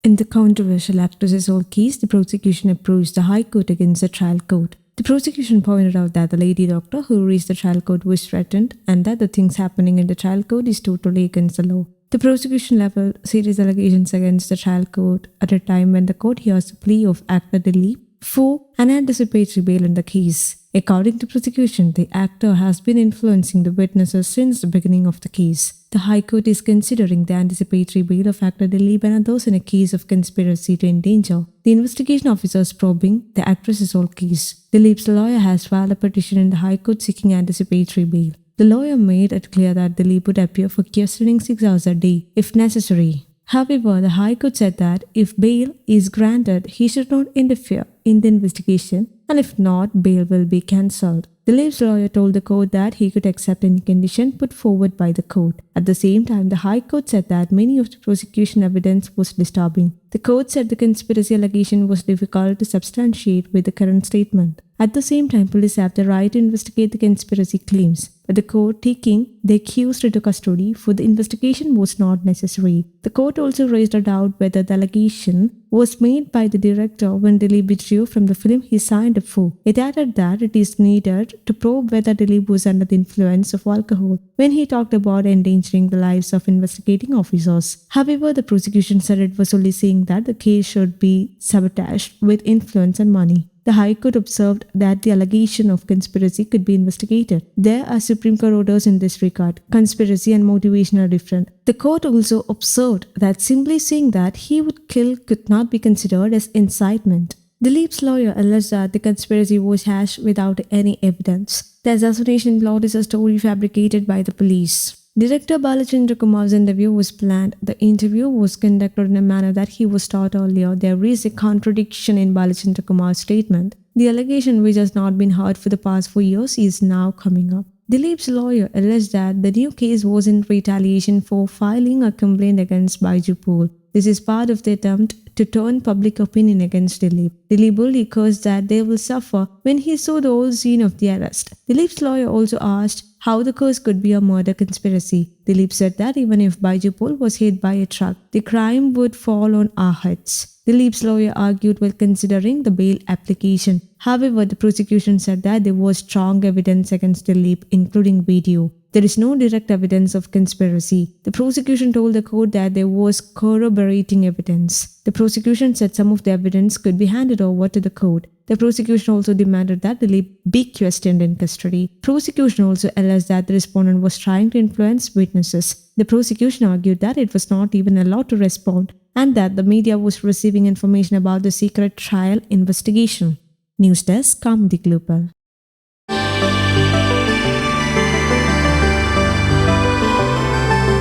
In the controversial actress Isol case, the prosecution approached the High Court against the trial court. The prosecution pointed out that the lady doctor who reached the trial court was threatened and that the things happening in the trial court is totally against the law. The prosecution leveled serious allegations against the trial court at a time when the court hears the plea of actor Dileep for an anticipatory bail in the case. According to prosecution, the actor has been influencing the witnesses since the beginning of the case. The High Court is considering the anticipatory bail of actor Dileep and others in a case of conspiracy to endanger. The investigation officers probing the actress Isol case. Dileep's lawyer has filed a petition in the High Court seeking anticipatory bail. The lawyer made it clear that Dileep would appear for questioning 6 hours a day, if necessary. However, the High Court said that if bail is granted, he should not interfere in the investigation, and if not, bail will be cancelled. Dileep's lawyer told the court that he could accept any condition put forward by the court. At the same time, the High Court said that many of the prosecution evidence was disturbing. The court said the conspiracy allegation was difficult to substantiate with the current statement. At the same time, police have the right to investigate the conspiracy claims, but the court taking the accused into custody for the investigation was not necessary. The court also raised a doubt whether the allegation was made by the director when Dileep withdrew from the film he signed up for. It added that it is needed to probe whether Dileep was under the influence of alcohol when he talked about endangering the lives of investigating officers. However, the prosecution said it was only saying that the case should be sabotaged with influence and money. The High Court observed that the allegation of conspiracy could be investigated. There are Supreme Court orders in this regard. Conspiracy and motivation are different. The court also observed that simply saying that he would kill could not be considered as incitement. Dileep's lawyer alleged that the conspiracy was hatched without any evidence. The assassination plot is a story fabricated by the police. Director Balachandra Kumar's interview was planned. The interview was conducted in a manner that he was taught earlier. There is a contradiction in Balachandra Kumar's statement. The allegation, which has not been heard for the past 4 years, is now coming up. Dileep's lawyer alleged that the new case was in retaliation for filing a complaint against Baiju Paul. This is part of the attempt to turn public opinion against Dileep. Dileep bully cursed that they will suffer when he saw the whole scene of the arrest. Dileep's lawyer also asked how the curse could be a murder conspiracy. Dileep said that even if Baiju Paul was hit by a truck, the crime would fall on our heads. Dileep's lawyer argued while considering the bail application. However, the prosecution said that there was strong evidence against Dileep, including video. There is no direct evidence of conspiracy. The prosecution told the court that there was corroborating evidence. The prosecution said some of the evidence could be handed over to the court. The prosecution also demanded that Dileep be questioned in custody. Prosecution also alleged that the respondent was trying to influence witnesses. The prosecution argued that it was not even allowed to respond and that the media was receiving information about the secret trial investigation. News Desk, Kaumudy Global.